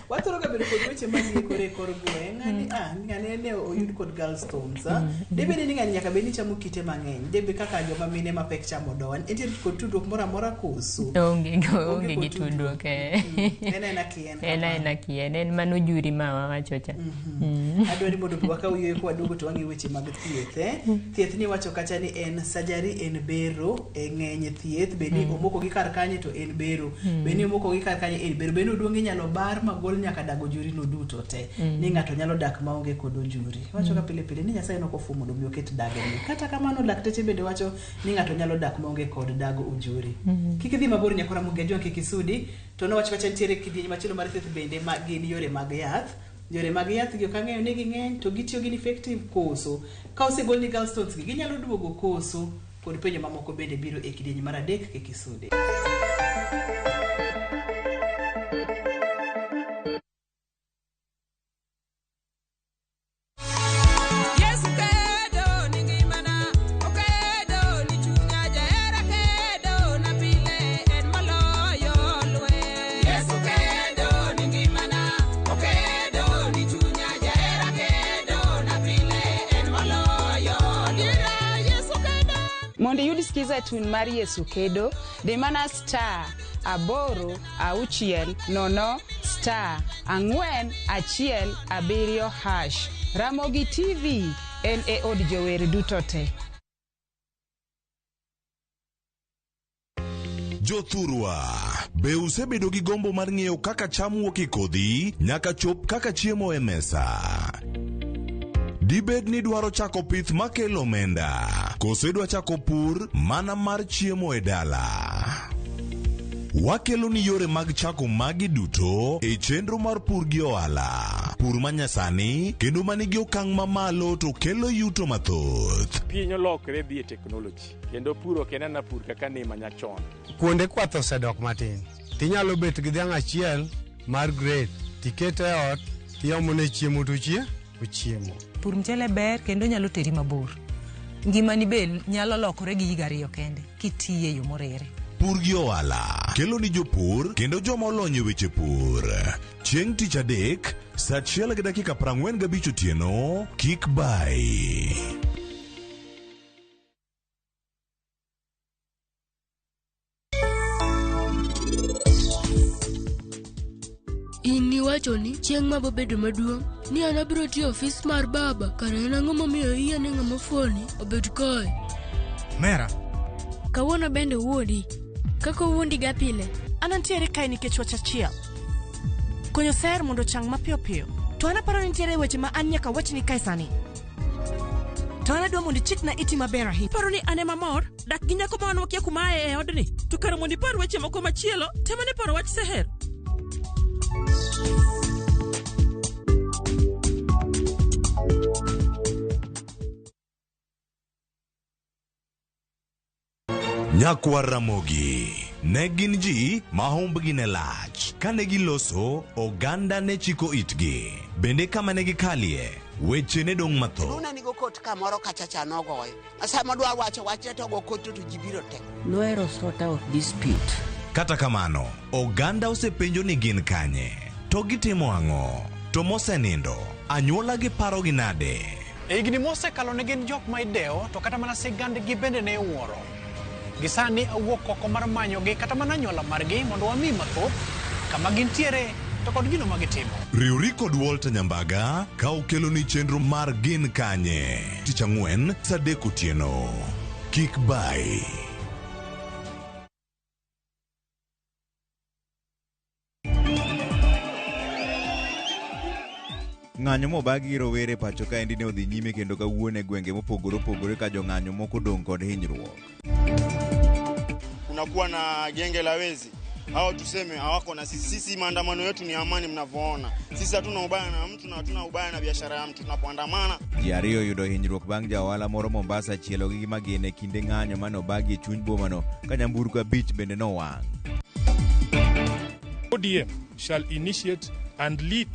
Watoro ga bedo kod weche manie kor gweng' ng'ani ne oyud kod gallstones. Debe ni ng'ani nyaka bed ni chamo kite mang'eny. Debe kaka joma mine ma pek chamo don. Entiere kod tudruok moro amora koso. Onge gi tudruok. En kien. En mano juri ma wawacho cha. Adwari mondo wakaw yie kwa duogo to wang'e weche mag thieth. Thieth ni wacho kacha ni en surgery en bero e ng'eny thieth. Bende omoko gi kar kanye to en bero. Bende omoko gi kar kanye en bero. Bende oduongi nyalo bar magol nyaka dago juri no duto te. Ni ng'ato nyalo dak maonge kod juri. Wacho ka pile pile ni Nyasaye no kofumo mondo mi oket dage ni. Kata kamano lakteche bende wacho ni ng'ato nyalo dak maonge kod dago ujuri. Kik idhi mabor nyakora mugejwa kikisudi to no wacho kacha nitiere kidieny machielo mar thieth bende ma gin yore mag yath. Yore mag yath gi okang'eyo ni ging'eny to gitiyo gi effective koso. Ka osegol ni gallstones gi ginyalo duogo koso kod penjo mamoko bende biro e kidieny mar 3 kikisudi. Mondo yudi skiza tune mar Yesu Kedo, di mana star 860 star 417 hash. Ramogi TV en e od jower duto te. Jothurwa, be usebedo gi gombo mar ng'eyo kaka cham wuok e kodhi nyaka chop kaka chiemo e mesa? Dibed ni dwaro chako pith makelo omenda, kose dwa chako pur mana mar chiemo e dala? Wakelo ni yore mag chako magi duto e chenro mar pur gi ohala. Pur manyasani kendo manigi okang' mamalo to kelo yuto mathoth. Piny olokre dhi e teknoloji kendo pur ok en na pur kaka ne manyachon. Kuonde kwath osedok matin. Tinyalo bet gi dhiang' achiel mar grade, tikete ot, tiomone chiemo to ochiemo. Pur mchele ber kendo nyalo teri mabor. Ngimani be nyalo lokore gi higa 2 kende kitiye yo morere. Pur gi ohala kelo ni jopur kendo joma olony e weche pur. Chieng' tich adek, saa 1:45 otieno, kik bai. giwacho ni chieng' ma bobedo maduong' ni an abiro tiyo ofis mar baba kara en ang'o momiyo iya ne ng'ama fuoni obed kae. Mera, kawuono bende wuodi kaka wuondi ga pile. An antiere kae nikech wach achiel. Konyo ser mondo chang mapiyo piyo. To an aparo ni nitiere weche ma an nyaka wachni kae sani. To an adwa mondo chikna iti maber ahinya. Paro ni an ema mor dak gi nyako ma wan wakia kuma ae e odni. To kara mondo ipar weche moko machielo, tema ni paro wach Seher. Nyakwar Ramogi ne gin ji ma humbgi ne lach. Kane giloso, oganda ne chiko itgi. Bende kama ne gikalie, weche ne dong' matho. Luna nigo kot kamoro kachacha nogoyo. Asama dwa wacho wache to go kot to jibiro te. Noero sort out dispute. Kata kamano, oganda osepenjo ni gin kanye. To gitimo ang'o? To mosenindo, anyuola gi paro gi nade? E higni mosekalo ne gin jok ma idewo, to kata mana sigand gi bende ne wuoro. Gisani awuok oko mar manyogi kata mana anyuola margi mondo wami mathoth kama gintiere to kod gino ma gitimo. Riuri kod Walter Nyambaga ka okelo ni chenro mar gin kanye. Tich Ang'wen saa 3 otieno. Kik bai. Ng'anyo mobagi rowere pacho ka endi ne odhi nyime kendo kawuono e gwenge mopogore opogore ka jong'anyo moko dong' kod hinyruok. Kunakuwa na genge la wezi. Hao tuseme hawako na sisi. Sisi maandamano yetu ni amani mnavyoona. Sisi hatuna ubaya na mtu na hatuna ubaya na biashara ya mtu tunapoandamana. Ji ariyo yudo hinyruok bang' jaohala moro Mombasa chielo gi magene kinde ng'anyo manobagi e chuny bomano ka nyamburko 5 bende nowang'. ODM shall initiate and lead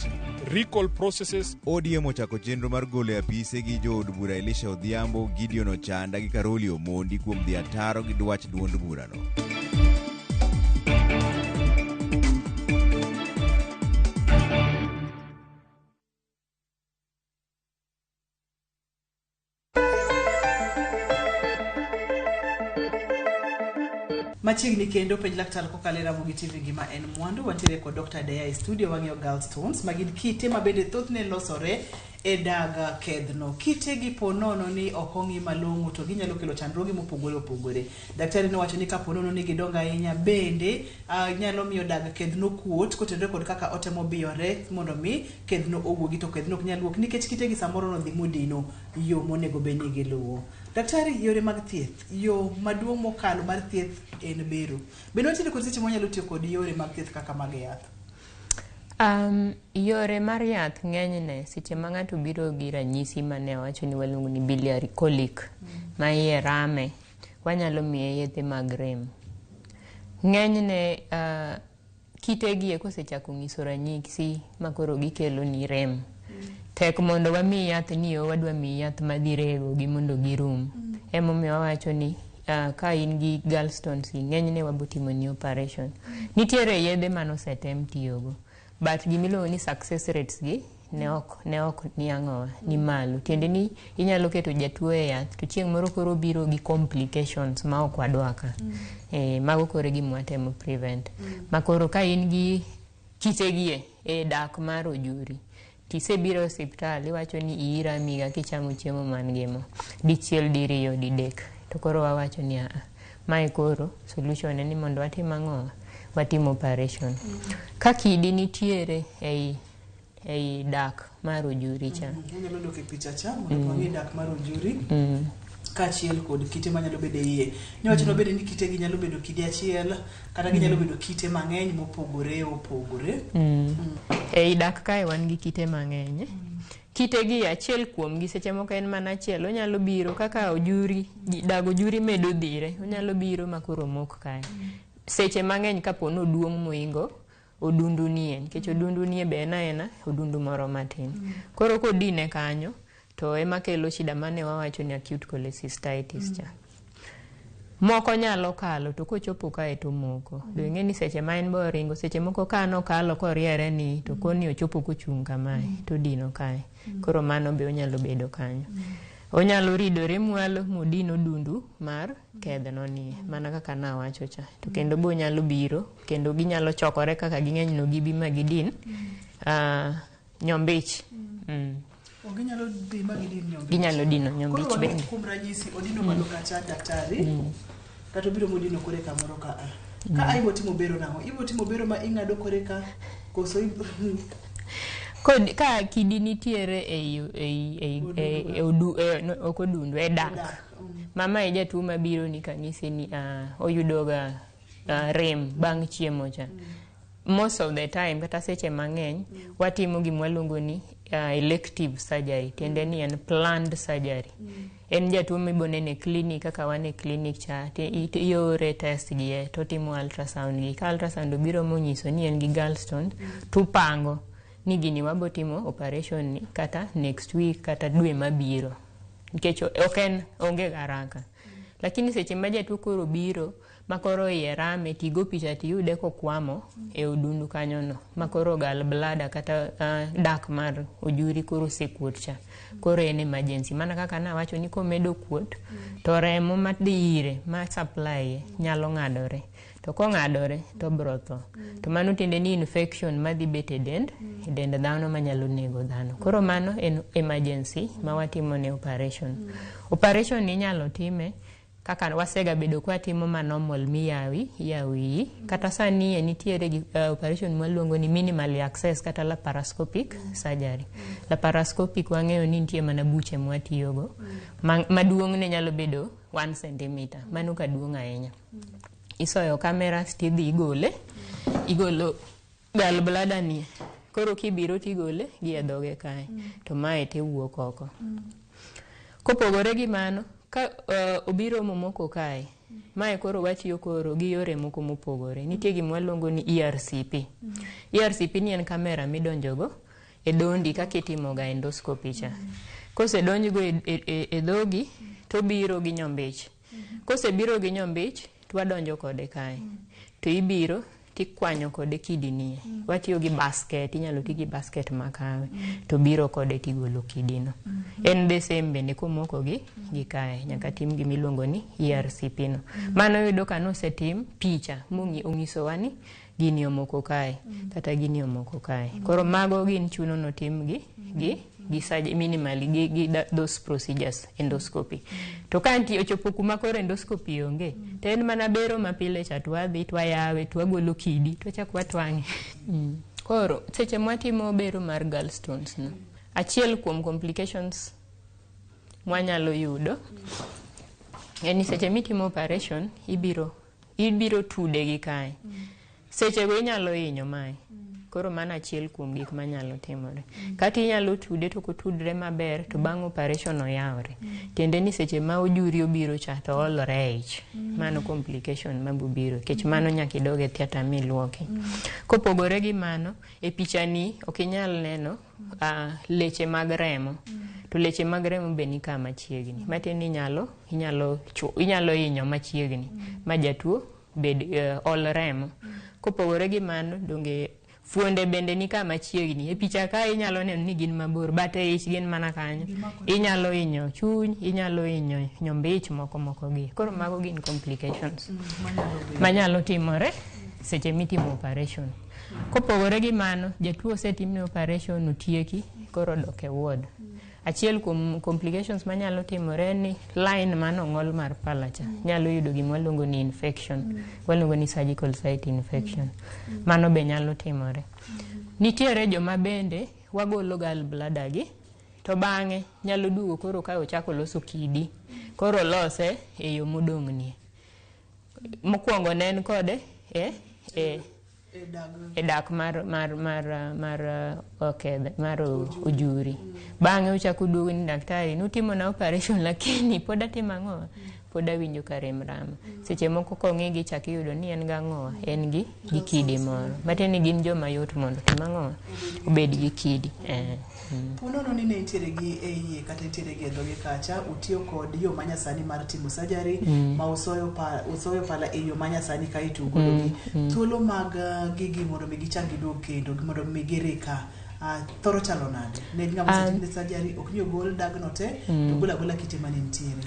recall processes. ODM ochako chenro mar golo e apise gi jood bura Elisha Odhiambo, Gideon Ochanda gi Karoli Omondi kuom dhi ataro gi dwach duond burano. Machiegni kendo penj laktar kokalo Ramogi TV gima en mwandu. Wantiere kod Dr. Deya e studio wang'eyo gallstones magin kite mabende thothne losore e daga kedhno. Kite gi ponono ni okong'i malong'o to ginyalo kelo chandruoge mopogore opogore. Daktari nowacho ni ka ponono ni gidongo ahinya bende nyalo miyo daga kedhno kuot kotenore kod kaka otemo biyore mondo mi kedhno owuogi to kedhno ok nyal wuok nikech kite gi samoro no dhi modino yo monego bed ni giluwo. Daktari, yore mag thieth, yo maduong' mokalo mar thieth en bero. Bende watiere kod seche monyalo tiyo kod yore mag thieth kaka mag yath? Yore mar yath ng'enyne seche ma ng'ato biro gi ranyisi mane wacho ni waluongo ni biliary colic ma iye rame, wanyalo miye yedhe mag rem. Ng'enyne kitegi kosechako ng'iso ranyisi makoro gikelo ni rem. Tek mondo wami yath ni wadwa mi yath madhi rego gi mondo girum. Emomiyo wawacho ni ka in gi gallstones ng'enyne wabotimo ni operation. Nitiere yedhe manosetem tiyogo, but gimiluongo ni success rates gi ne ok ni ang'owa ni malo. Tiende ni inyalo keto jatuo e yath to chieng' moro koro biro gi complications ma ok wadwa ka. Mago kore gima watemo prevent. Makoro ka in gi kitegi e dak mar ojuri, tisebiro hospital iwacho ni iira miga kichamo chiemo man gimo dichiel diriyo didek, to koro wawacho ni mae koro solution ni mondo watim ang'o, watim operation. Ka kidi nitiere ei dak mar ojuri cha, nyalo dok e picha cha mondo wang'e dak mar ojuri kachiel kod kite manyalo bedo iye. Niwacho no bede ni kite gi nyalo bedo kidi achiel kata ginyalo bedo kite mang'eny mopogore opogore. Ei dak kae wan gi kite mang'eny. Kite gi achiel kuom gi seche moko en mana achiel, onyalo biro kaka ojuri, dago ojuri medo dhire, onyalo biro makoro mok kae. Seche mang'eny kapono duong' moingo odundu nie, nikech odundu nie be ena odundu moro matin. Koro kodine kanyo to ema kelo shida mane wawacho ni acute cholecystitis cha. Moko nyalo kalo to kochopo kae to moko. Dweng'e ni seche ma en bo ringo, seche moko kano kalo koriere ni to koni ochopo kochung' kamae to dino kae. Koro mano be onyalo bedo kanyo. Onyalo ridore mwalo modino dundu mar kedhno ni, mana kaka nawacho cha. To kendo bo nyalo biro, kendo ginyalo chokore kaka ging'eny no gibi magidin. nyombich. Ginyalo dhi magidin nyombich. Ginyalo dino nyombich bende. Kuom ranyisi odino malo kacha daktari. Kata biro modino kore kamoro ka ka aibo timo bero nango. Ibo timo bero ma ingado kore ka koso kod ka kidi nitiere okodundu e dak. Mama e jatuo mabiro ni kanyise ni oyudoga rem bang' chiemo cha. Most of the time kata seche mang'eny watimo gima waluongo ni elective surgery, tiende ni en planned surgery. En jatuo mibonene clinic kaka wane clinic cha iore test gi to timo ultrasound gi. Ka ultrasound biro monyiso ni en gi gallstone, tupango ni gini wabotimo operation ni kata next week kata dwe mabiro. Nikech oken onge garaka. Lakini seche ma jatuo koro biro makoro ierame tigo picha tiyude kokwamo e odundu kanyono makoro gal blada kata dak mar ojuri koro sekuot cha. Koro en emergency. Mana kaka na wacho ni komedo kuot to remo madhi ire ma supply nyalo ng'adore. To kong'adore to brotho. To mano tiende ni infection madhi bet e dend dhano manyalo nego dhano. Koro mano en emergency ma watimo ne operation. Operation ni nyalo time kaka wasega bedo kwa timo ma normal yawi kata sani nitiere gi operation maluongo ni minimally access kata laparoscopic surgery. Laparoscopic wang'eyo ni nitie mana buche mwatiyogo maduong' ne nyalo bedo 1 cm. Mano ka duong' ahinya. Isoyo kamera tidhi igolo gallbladder ni. Koro kibiro tigole gi e dhoge kae to mae te wuok oko. Kopogore gi mano ka obiro momoko kae mae koro watiyo koro gi yore moko mopogore. Nitie gima waluongo ni ERCP. ERCP ni en kamera midonjogo e dondi kaka itimo ga endoscopy cha. Kose donjgo e dhogi to biro gi nyombich. Kose biro gi nyombich twadonjo kode kae. To ibiro tikwanyo kode kidini. Watiyo gi basket, inyalo ti gi basket makawe. To biro kode tigolo kidino. En the same bende komoko gi kae. Nyaka tim gimiluongo ni ERCP no. Mano yudo ka nosetim picha ong'iso wani gini omoko kae kata gini omoko kae. Koro mago gin chuno no tim gi minimally gi those procedures endoscopy. To kanti ochopo kuma koro endoscopy onge. To en mana bero mapile cha twadhi twayawe twagolo kidi twachak watwang'e. Koro seche mwatimo bero mar gallstones no. Achiel kuom complications mwanyalo yudo en seche mitimo operation ibiro tude gi kae. Seche go inyalo hinyo mae. Koro mana achiel kuom gik manyalo timore. Kati inyalo tude to kotudre maber to bang' operation oyawre. Tiende ni seche ma ojuri obiro cha to olore ich. Mano complication mabubiro. Kech mano nyaka idoge theater miluoki. Kopogore gi mano e picha ni ok inyal neno leche mag remo. To leche mag remo be ni kama chiegni. Matiende inyalo hinyo machiegni. Ma jatuo bed ol remo. Kopogore gi mano donge fuonde bende ni kama chiegni. E picha ka inyalo neno ni gin mabor, bate ich gin mana kanyo. Inyalo hinyo chuny, inyalo hinyo nyombich moko gi. Koro mago gin complications manyalo timore seche mitimo operation. Kopogore gi mano, jatuo osetimne operation otieki, koro dok e ward. Achiel kuom complications manyalo timore ni line mano ng'ol mar palacha nyalo yudo gima waluongo ni infection, waluongo ni surgical site infection. Mano be nyalo timore. Nitiere joma bende wagolo gallbladder gi to bang'e nyalo duogo koro ka ochako loso kidi. Koro lose e yo modong'nie. Mokwongo ne en kode e dak mar ojuri. Bang'e uchako duogo ni daktari nutimo na operation lakini pod atimo ang'o? Pod awinjo ka rem rama. Seche moko kong'i gi chak iyudo ni en gang'o? En gi kidi moro. Matiende ni gin joma yot mondo tim ang'o? Obed gi kidi. Unono ni ne nitiere gi e iye kata nitiere gi e dhoge kacha utiyo kod yo manyasani mar timo surgery ma usoyo pala e yo manyasani ka itugolo gi thuolo mag gigi mondo mi gichak giduog kendo mondo mi gireka thoro chalo nade ne ng'ama setimo surgery ok ni ogol dagno te to gola kite mane nitiere.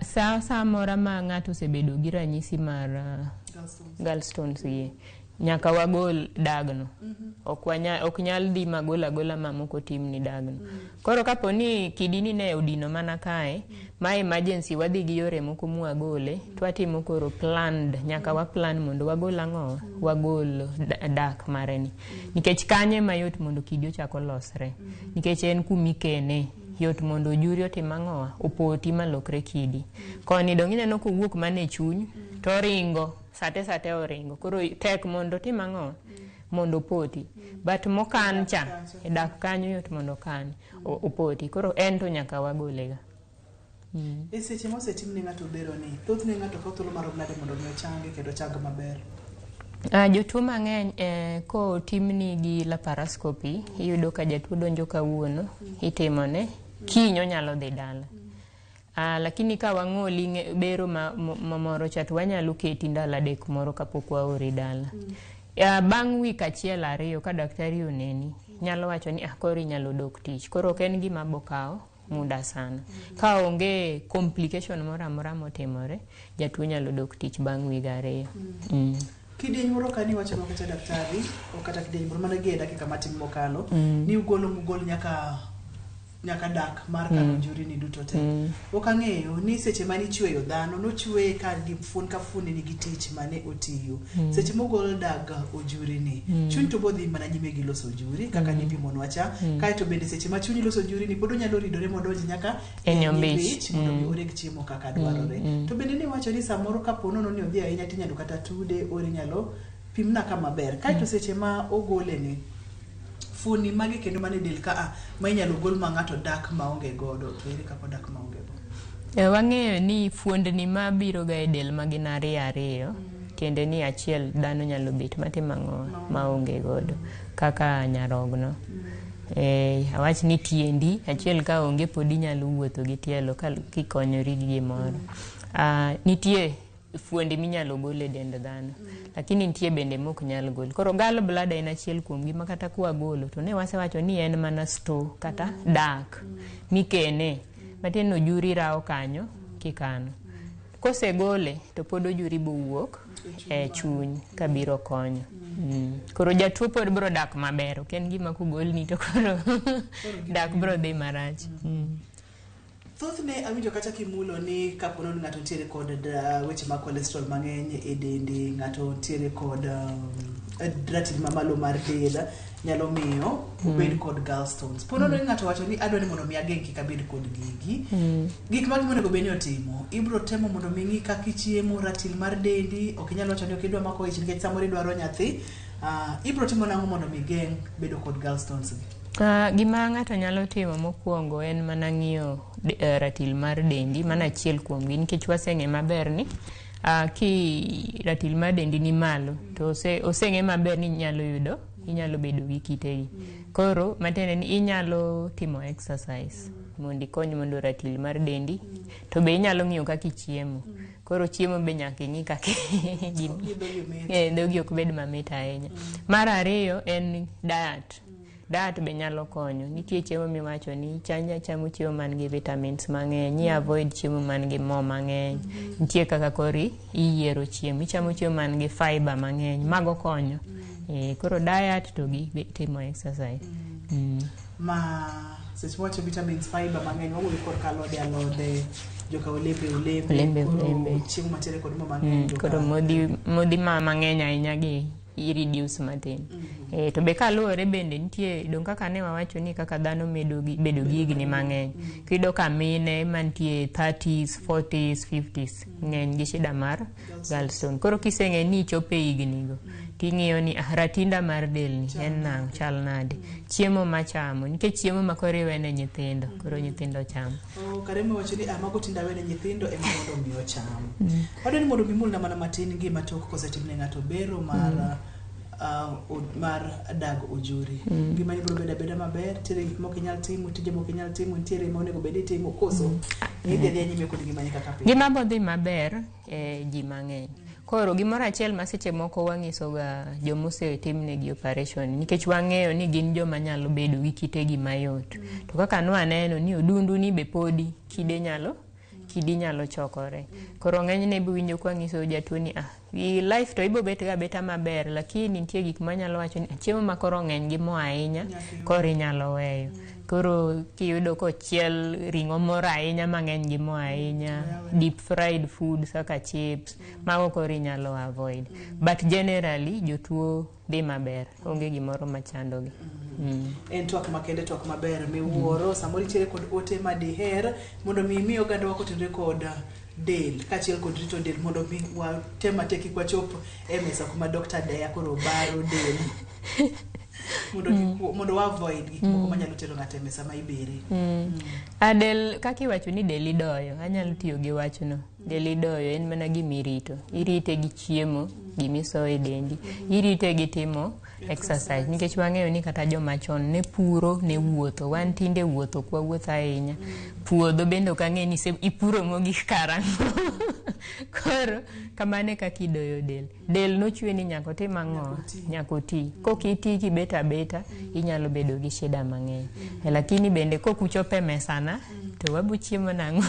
Sa mora ma ng'ato osebedo gi ranyisi mar gallstones gi nyaka wagol dagno. Ok nyal dhi magol agola mamoko tim ni dagno. Koro kapo ni kidini ne odino mana kae, ma emergency wadhi gi yore moko mwagole, twatimo koro planned, nyaka wa plan mondo wagol ang'o, wagol dak mareni. Nikech kanye mayot mondo kidi ochako losre. Nikech en kumikene, yot mondo ojuri otim ang'owa, opoti malokre kidi. Koni dong ineno kowuok mane chuny, to ringo, sate oringo. Koro tek mondo tim ang'owa, mondo poti. But mokan cha, dak kanyo yot mondo kan, opoti. Koro ento nyaka wagolega. E seche mosetim ne ng'ato bero ni, thoth ne ng'ato ka thuolo marom nade mondo mi ochangi kendo chang maber? Jotuo mang'eny ko timni gi laparoscopy, iyudo ka jatuo donjo kawuono, itimone, kinyo nyalo dhi dala. Lakini ka wang'oli bero mamoro cha to wanyalo keti ndalo adek moro kapok waori dala. Bang' wik achiel ariyo ka daktari oneni, nyalo wacho ni koro inyalo dok tich. Koro ok en gima bokao muda sana. Ka onge complication moro amora motimore, jatuo nyalo dok tich bang' wik ariyo. Kidieny moro kani wacho kata daktari, o kata kidieny moro mana gi dakika matin mokalo, ni ugol nyaka dak mar kano njuri ni duto te. Okang'eyo ni seche mani chweyo dhano, nochweye ka gi fun ka funi ni gi tich mane otiyo. Seche mogol dag ojuri ni, chuny to bodhi mana nyime gi loso ojuri, kaka nipimo nwacha, kae to bende seche ma chunyi loso ojuri ni, pod onyalo ridore modonji nyaka enyobich, mondo oreg chiemo kaka dwarore. To bende ni wacho ni samoro kapo nono ni odhi ahinya tinyalo kata tude, ori nyalo pimna kama ber. Kae to seche ma ogole ni, funi magi kendo mane del ka ma inyalo gol ma ng'ato dak maonge godo, to ere kaka dak maonge go? Wang'eyo ni fuondni ma biro ga e del magin ariyo, tiende ni achiel dhano nyalo bet matimo ang'o maonge godo, kaka nyarogno. Awach ni tiendi, achiel ka onge podi nyalo wuotho gi tielo kikonyori gi gimoro. Nitie fuondi minyalo gol e dend dhano, lakini nitie bende mok nyal gol. Koro gallbladder en achiel kuom gima kata kwa golo, to ne wasewacho ni en mana sto kata dak mikene, matin ojuri rao kanyo kikano. Kose gole to pod ojuri bowuok e chuny kabiro konyo. Koro jatuo pod bro dak maber, ok en gima kugolni to koro dak bro dhi marach. Thothne awinjo kata kimulo ni kapono ng'ato ntiere kod weche mag cholesterol mang'eny e dende, ng'ato ntiere kod ratil mamalo mar del, nyalo miyo obed kod gallstones. Pono ni ng'ato wacho ni adwa ni mondo mi ageng' kik abed kod gigi. Gik ma gimonego bed ni otimo, ibro temo mondo mi ng'i kaka ichiemo, ratil mar dendi, ok inyalo wacho ni ok idwa mako ich nikech samoro idwaro nyathi. Ibro timo nang'o mondo mi geng' bedo kod gallstones gi? Gima ng'ato nyalo timo mokwongo en mana ng'iyo ratil mar dendi, mana achiel kuom gi, nikech waseng'e maber ni ki ratil mar dendi ni malo, to oseng'e maber ni inyalo bedo gi kitegi. Koro matene ni inyalo timo exercise mondo ikony mondo ratil mar dendi, to be inyalo ng'iyo kaka ichiemo. Koro chiemo be nyaka ing'i kaka dhogi ok bed mamit ahinya. Mar ariyo en diet. Diet be nyalo konyo. Nitie chiemo miwacho ni chamo chiemo man gi vitamins mang'eny, avoid chiemo man gi mo mang'eny. Nitie kaka kori iyiero chiemo, ichamo chiemo man gi fiber mang'eny, mago konyo. Koro diet to gi timo exercise. Ma seche wacho vitamins, fiber mang'eny, wawuoyo kod alode, joka olembe, chiemo mantiere kod mo mang'eny. Koro modhi mang'eny ahinya gi i-reduce matin. To be kaluwore bende nitie dong kaka ne wawacho ni kaka dhano bedo gi higni mang'eny. Kido ka mine mantie 30s, 40s, 50s ng'eny gi shida mar gallstone. Koro kiseng'e ni ichope higni go, ting'iyo ni ratinda mar del ni en nang' chal nade, chiemo machamo, nikech chiemo ma koro iwene nyithindo, koro nyithindo chamo. Karemo wacho ni mago tinda wene nyithindo ema mondo mi ocham. Wadwa ni mondo mimulna mana matin gima tok kosetimne ng'ato bero mar dag ojuri. Gima ibro beda maber, tiere gik moko inyal timo, tije moko inyal timo, ntiere ma onego bed itimo koso. Idhi nyime kod gima nyaka kapile. Gima bodhi maber ji mang'eny. Koro gimoro achiel ma seche moko wang'iso ga jomose timnegi operation, nikech wang'eyo ni gin joma nyalo bedo gi kitegi mayot. To kaka nwaneno ni odundu ni be podi kide nyalo kidi nyalo chokore. Koro ng'enyne ibo winjo kwa ng'iso jatuo ni i life to ibo bet ga beta maber, lakini nitie gik manyalo wacho ni chiemo ma koro ng'eny gi mo ahinya koro inyalo weyo. Koro kiyudo kochiel ring'o moro ahinya mang'eny gi mo ahinya, deep fried food saka chips, mago koro inyalo avoid. But generally jotuo dhi maber, onge gimoro machandogi. En twak makende, twak maber miwuoro samoro itiere kod ote ma diher mondo mi imiyo oganda wa kotenore kod del kachiel kod rito del mondo mi watema teki kwa chop e mesa kuma Dr. Deya koro baro del mondo wa avoid gik moko manyalo tero ng'ato e mesa ma ibere. Adel kaki wacho ni del idoyo, anyalo tiyo gi wachno. Del idoyo en mana gimirito. Irite gi chiemo, gimiso e dendi. Irite gi timo exercise. Nikech wang'eyo ni kata joma chon ne puro, ne wuotho. Wan tinde wuotho kwa wuotho ahinya. Puodho bende ok ang'e ni ipuro mogik karang'o. Koro kamane kaka idoyo del. Del nochwe ni nyaka otim ang'o? Nyaka oti. Kokiti kibet abeta, inyalo bedo gi shida mang'eny. Lakini bende kokuchope mesana, to wabu chiemo nang'o.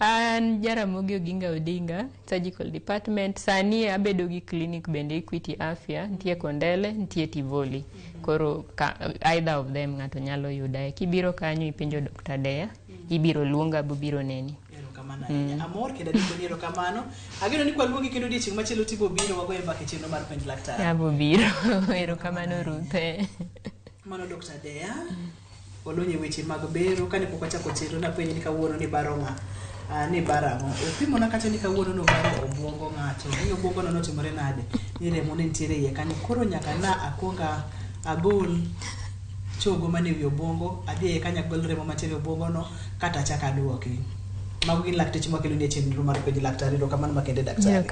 An Jaramogi Oginga Odinga, Surgical Department. Sani abedo gi clinic bende Equity Afya, ntie Kondele, ntie Tivoli. Koro either of them ng'ato nyalo yudae. Kibiro kanyo ipenjo Dr. Deya, ibiro luonga bubiro neni. Amor kenda diko niero kamano. Ageno ni kwa luongi kendo dichieng machielo tibo biro wagoye mbaka chenro mar penj laktar. Abo biro. Ero kamano Ruthe. Mano Dr. Deya. Olonye weche mag bero kane pok achako chenro na penj ni kawuono ni baro ni barang'o. Opimo na kata ni kawuono no baro obwongo ng'ato. Ni obwongo no notimore nade? Ni remo ne ntiere iye kanyo. Koro nyaka na akwonga agol chogo mane wi obwongo, adhi kanya gol remo mantiere obwongo no kata chaka duoki. Mago gin lakteche makelo ne chenro mar penj laktar ero kamano makende daktari.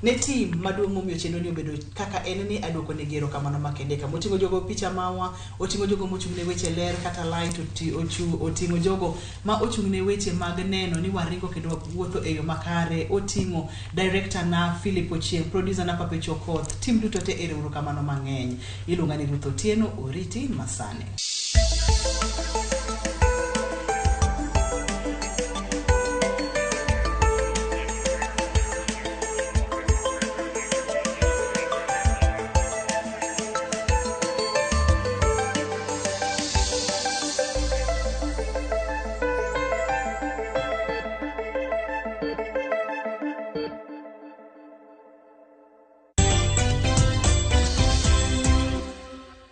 Ne team maduong' momiyo chenro ni obedo kaka en ni aduoko ne gero kamano makende ka moting'o jogo picha mawa, oting'o jogo mochung' ne weche ler kata light, oting'o jogo ma ochung' ne weche mag neno ni waringo kendo wuotho e yo makare, oting'o director na Philip Ochieng, producer na Pape Chokoth, team duto te ero kamano mang'eny. Iluonga ni Ruth Otieno, Oriti Masane.